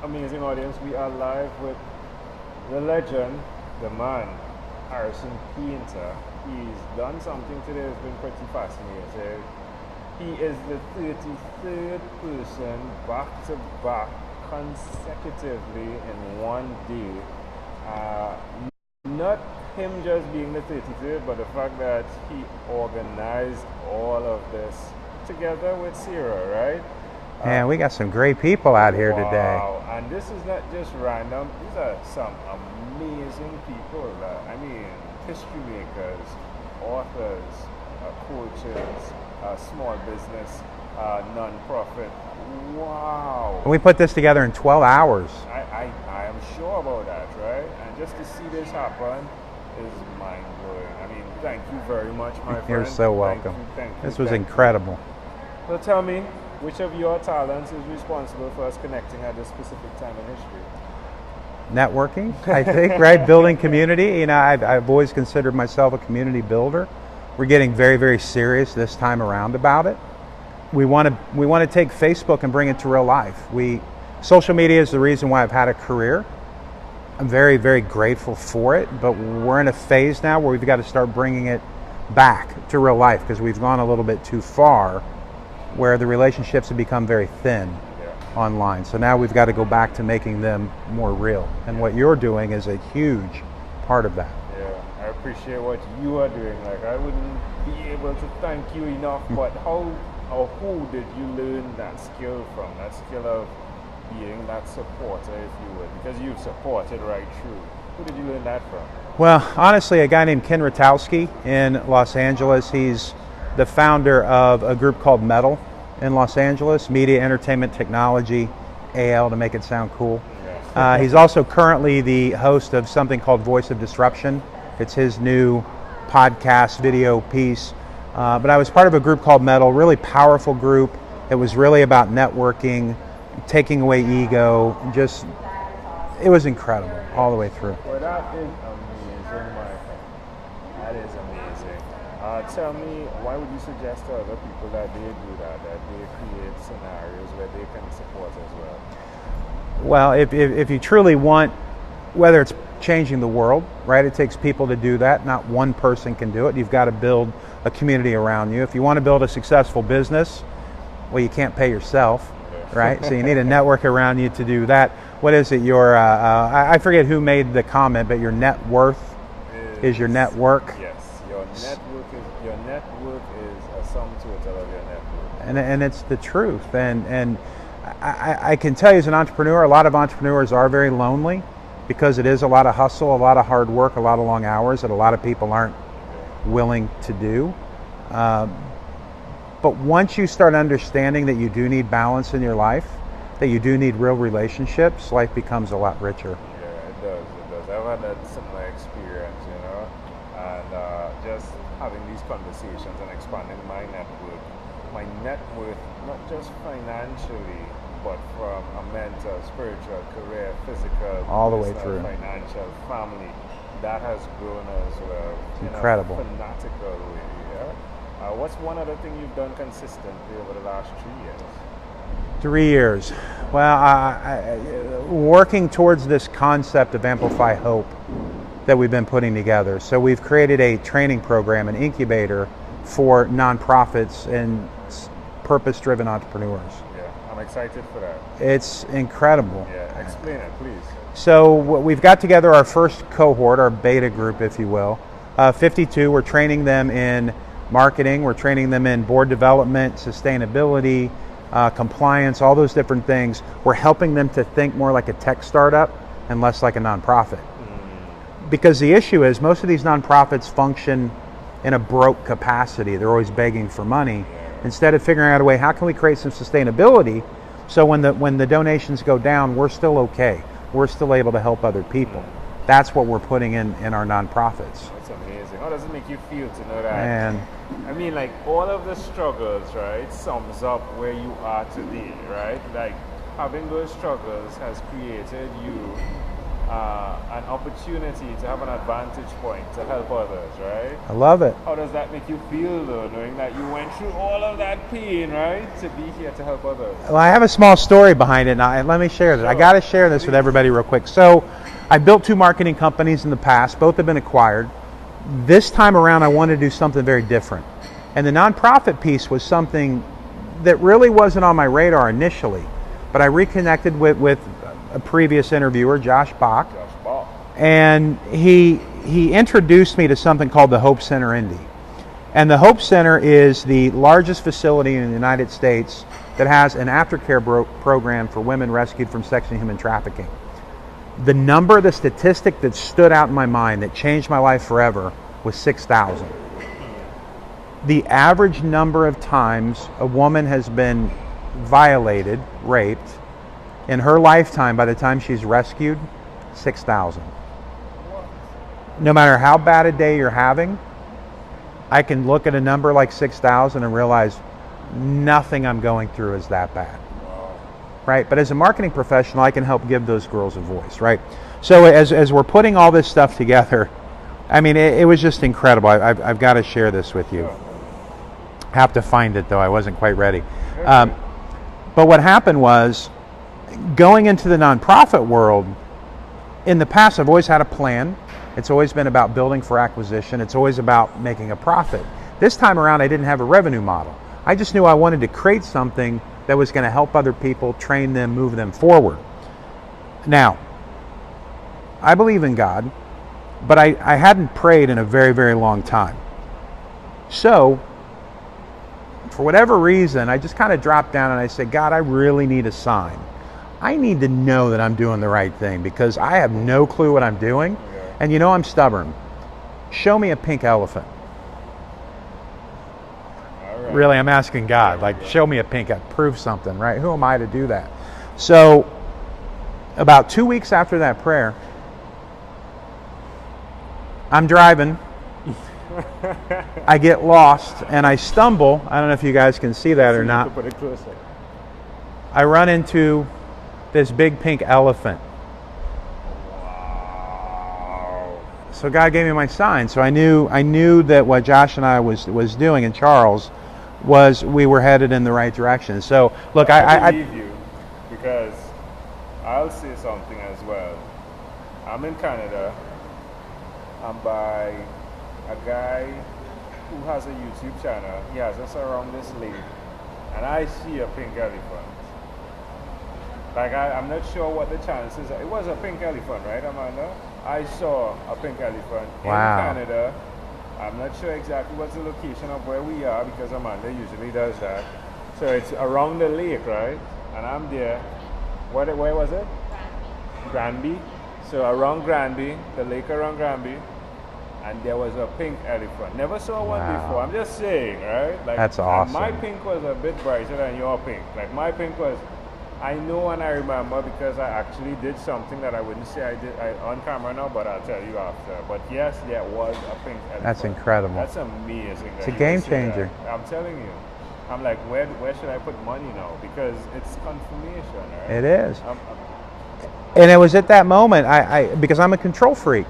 amazing audience. We are live with the legend, the man, Harrison Painter. He's done something today that's been pretty fascinating. He is the 33rd person back to back consecutively in one day. Not him just being the 33rd, but the fact that he organized all of this together with Sarah, right? Man, we got some great people out here today. Wow, and this is not just random. These are some amazing people. History makers, authors, coaches, small business, non-profit. Wow. We put this together in 12 hours. I am sure about that, right? And just to see this happen is mind-blowing. Thank you very much, my friend. You're so welcome. Thank you. This was incredible. So tell me, which of your talents is responsible for us connecting at this specific time in history? Networking, I think, right? Building community. I've always considered myself a community builder. We're getting very, very serious this time around about it. We want to take Facebook and bring it to real life. Social media is the reason why I've had a career. I'm very, very grateful for it, but we're in a phase now where we've got to start bringing it back to real life because we've gone a little bit too far where the relationships have become very thin online. So now we've got to go back to making them more real. And what you're doing is a huge part of that. Yeah, I appreciate what you are doing. I wouldn't be able to thank you enough, but how or who did you learn that skill from? That skill of being that supporter, if you would, because you've supported right through. Who did you learn that from? Well, honestly, a guy named Ken Ratowski in Los Angeles. He's the founder of a group called Metal in Los Angeles, Media Entertainment Technology, AL to make it sound cool. Yeah. He's also currently the host of something called Voice of Disruption. It's his new podcast video piece. But I was part of a group called Metal, really powerful group. It was really about networking, taking away ego, it was incredible all the way through. Well, that is amazing, my friend. That is amazing. Tell me, why would you suggest to other people that they do that they create scenarios where they can support as well? Well, if you truly want, whether it's changing the world, right, it takes people to do that. Not one person can do it. You've got to build a community around you. If you want to build a successful business, well, you can't pay yourself, right? So you need a network around you to do that. What is it? I forget who made the comment, but your net worth is your network. Yes, your network is a sum total of your network. And it's the truth. And I can tell you as an entrepreneur, a lot of entrepreneurs are very lonely because it is a lot of hustle, a lot of hard work, a lot of long hours that a lot of people aren't willing to do. But once you start understanding that you do need balance in your life, that you do need real relationships, life becomes a lot richer. Yeah, it does. I've had that similar experience, and just having these conversations and expanding my network, not just financially, but from a mental, spiritual, career, physical, all the way through, financial, family, that has grown as well. Incredible. In a fanatical way. Yeah? What's one other thing you've done consistently over the last 3 years? 3 years. Well, working towards this concept of Amplify Hope that we've been putting together. So we've created a training program, an incubator for nonprofits and purpose-driven entrepreneurs. Yeah, I'm excited for that. It's incredible. Yeah, explain it, please. So we've got together our first cohort, our beta group, if you will. 52, we're training them in marketing, we're training them in board development, sustainability, compliance, all those different things. We're helping them to think more like a tech startup and less like a nonprofit. Because the issue is most of these nonprofits function in a broke capacity. They're always begging for money. Instead of figuring out a way, how can we create some sustainability so when the donations go down, we're still okay. We're still able to help other people. That's what we're putting in our nonprofits. That's amazing. How does it make you feel to know that? And all of the struggles, right, sums up where you are today, right? Having those struggles has created you an opportunity to have an advantage point to help others, right? I love it. How does that make you feel, though, knowing that you went through all of that pain, right, to be here to help others? Well, I have a small story behind it, and let me share this. Sure. I got to share this with everybody real quick. So, I built 2 marketing companies in the past. Both have been acquired. This time around, I wanted to do something very different. And the nonprofit piece was something that really wasn't on my radar initially. But I reconnected with a previous interviewer, Josh Bach. And he introduced me to something called the Hope Center Indy. And the Hope Center is the largest facility in the United States that has an aftercare program for women rescued from sex and human trafficking. The statistic that stood out in my mind that changed my life forever was 6,000. The average number of times a woman has been violated, raped, in her lifetime by the time she's rescued, 6,000. No matter how bad a day you're having, I can look at a number like 6,000 and realize nothing I'm going through is that bad. Right? But as a marketing professional, I can help give those girls a voice, right? So as we're putting all this stuff together, I mean, it was just incredible. I've got to share this with you. Have to find it, though. I wasn't quite ready. But what happened was, going into the nonprofit world, in the past, I've always had a plan. It's always been about building for acquisition. It's always about making a profit. This time around, I didn't have a revenue model. I just knew I wanted to create something that was going to help other people, train them, move them forward. Now, I believe in God, but I hadn't prayed in a very, very long time. So, for whatever reason, I just kind of dropped down and I said, God, I really need a sign. I need to know that I'm doing the right thing because I have no clue what I'm doing. And you know I'm stubborn. Show me a pink elephant. Right. Really, I'm asking God, like, show me a pink, prove something, right? Who am I to do that? So, about 2 weeks after that prayer, I'm driving. I get lost and I stumble. I don't know if you guys can see that or not. Put it closer. I run into this big pink elephant. Wow. So God gave me my sign. So I knew that what Josh and I was doing, and Charles, was we were headed in the right direction. So look, I believe you, because I'll say something as well. I'm in Canada. I'm by a guy who has a YouTube channel. He has us around this lake, and I see a pink elephant. Like, I'm not sure what the chances are. It was a pink elephant, right, Amanda? I saw a pink elephant in Canada. I'm not sure exactly what's the location of where we are because Amanda usually does that. So it's around the lake, right? And I'm there. Where was it? Granby. So around Granby, the lake around Granby, and there was a pink elephant. Never saw one before. I'm just saying, right? Like, that's awesome. My pink was a bit brighter than your pink. Like, my pink was, I know and I remember because I actually did something that I wouldn't say I did on camera now, but I'll tell you after. But yes, there was a pink elephant. That's incredible. That's amazing. It's a game changer. I'm telling you. I'm like, where should I put money now? Because it's confirmation, right? It is. And it was at that moment, because I'm a control freak,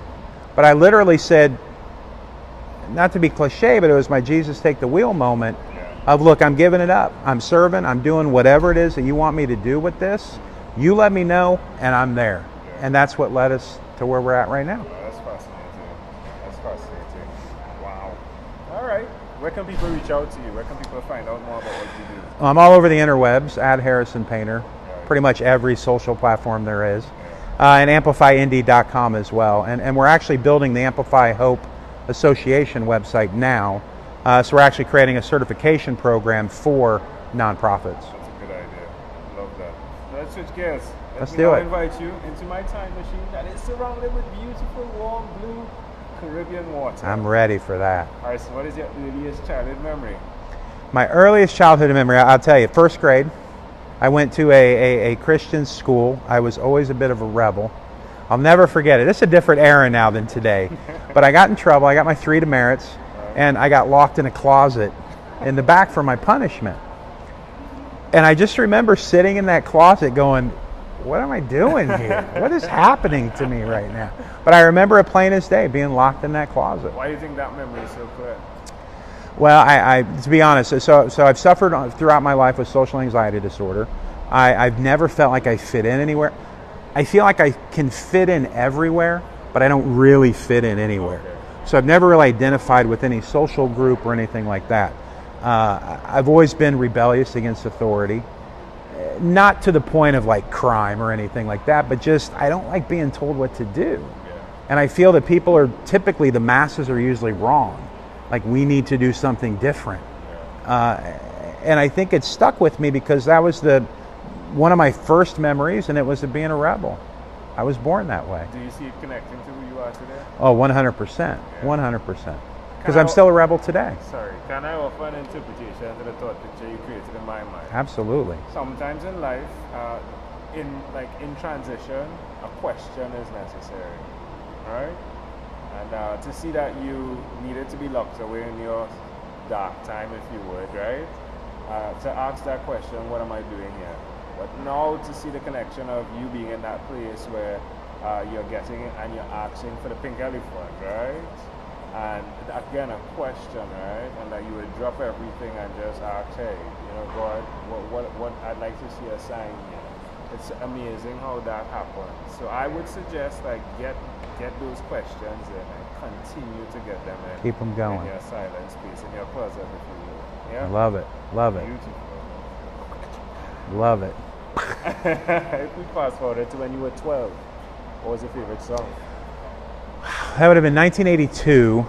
but I literally said, not to be cliche, but it was my Jesus take the wheel moment of, look, I'm giving it up. I'm serving. I'm doing whatever it is that you want me to do with this. You let me know, and I'm there. And that's what led us to where we're at right now. That's fascinating. That's fascinating. Wow. All right. Where can people reach out to you? Where can people find out more about what you do? I'm all over the interwebs, at Harrison Painter. Pretty much every social platform there is. And amplifyindy.com as well. And we're actually building the Amplify Hope Association website now. So we're actually creating a certification program for nonprofits. That's a good idea. Love that. Let's switch gears. Let's do it. I invite you into my time machine that is surrounded with beautiful, warm, blue Caribbean water. I'm ready for that. All right, so what is your earliest childhood memory? My earliest childhood memory, I'll tell you, first grade. I went to a Christian school. I was always a bit of a rebel. I'll never forget it. It's a different era now than today. But I got in trouble. I got my 3 demerits, and I got locked in a closet in the back for my punishment. And I just remember sitting in that closet going, what am I doing here? What is happening to me right now? But I remember it plain as day, being locked in that closet. Why do you think that memory is so clear? Well, I to be honest, so I've suffered throughout my life with social anxiety disorder. I've never felt like I fit in anywhere. I feel like I can fit in everywhere, but I don't really fit in anywhere. Okay. So I've never really identified with any social group or anything like that. I've always been rebellious against authority. Not to the point of like crime or anything like that, but just I don't like being told what to do. Yeah. And I feel that people are typically, the masses are usually wrong. Like we need to do something different. Yeah. And I think it stuck with me because that was one of my first memories, and it was of being a rebel. I was born that way. Do you see it connecting to who you are today? Oh, 100%. 100%. Because I'm still a rebel today. Sorry, can I offer an interpretation to the thought picture you created in my mind? Absolutely. Sometimes in life, in transition, a question is necessary, right? And to see that you needed to be locked away in your dark time, if you would, right? To ask that question, what am I doing here? But now to see the connection of you being in that place where you're getting it and you're asking for the pink elephant, right? And again, a question, right? And that you would drop everything and just ask, hey, God, what I'd like to see a sign here. It's amazing how that happens. So I would suggest get those questions in and continue to get them in. Keep them going. In your silent space, in your closet, if you will. Yeah? Love it. Love it. Beautiful. Love it. If we fast forward to when you were 12, what was your favorite song? That would have been 1982.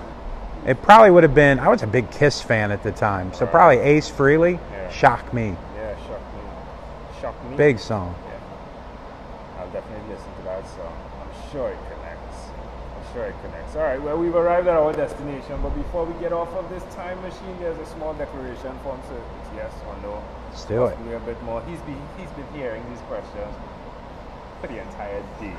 It probably would have been, I was a big Kiss fan at the time, so probably Ace Frehley, Shock Me. Yeah, Shock Me. Shock Me? Big song. Yeah. I'll definitely listen to that song. I'm sure it connects. All right, well, we've arrived at our destination, but before we get off of this time machine, there's a small declaration form, so it's yes or no. Let's do it. A bit more. He's been hearing these questions for the entire day.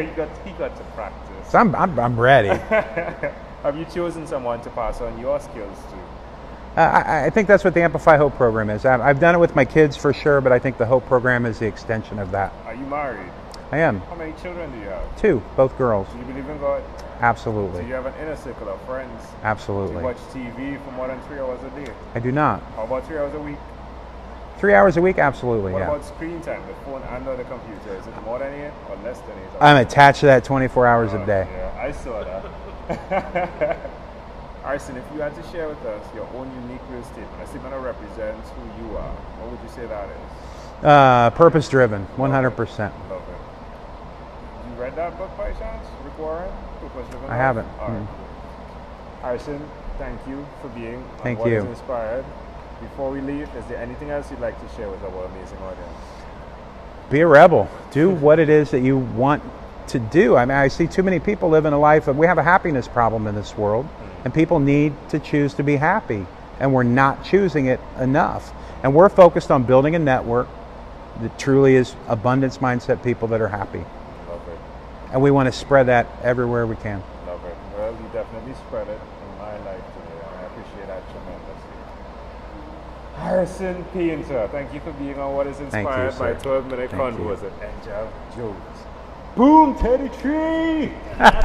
he got to practice. So I'm ready. Have you chosen someone to pass on your skills to? I think that's what the Amplify Hope program is. I've done it with my kids for sure, but I think the Hope program is the extension of that. Are you married? I am. How many children do you have? 2, both girls. Do you believe in God? Absolutely. Do you have an inner circle of friends? Absolutely. Do you watch TV for more than 3 hours a day? I do not. How about 3 hours a week? 3 hours a week? Absolutely, What yeah. about screen time, the phone and or the computer? Is it more than 8 or less than 8? I'm attached to that 24 hours a day. Yeah, I saw that. Arson, if you had to share with us your own unique real statement, a statement that represents who you are, what would you say that is? Purpose driven, 100%. Love it. You read that book by chance, Rick Warren? Purpose Driven? I haven't. All right. Arson, thank you for being on Thank What you. Is Inspired. Before we leave, is there anything else you'd like to share with our amazing audience? Be a rebel. Do what it is that you want to do. I mean, I see too many people living a life of, we have a happiness problem in this world, and people need to choose to be happy, and we're not choosing it enough. And we're focused on building a network that truly is abundance mindset people that are happy. Love it. And we want to spread that everywhere we can. Love it. Well, you definitely spread it in my life today, and I appreciate that tremendously. Harrison Painter, thank you for being on What Is Inspired, sir. my 12-minute Thank convo you. at Angel Jones. Boom, Teddy Tree!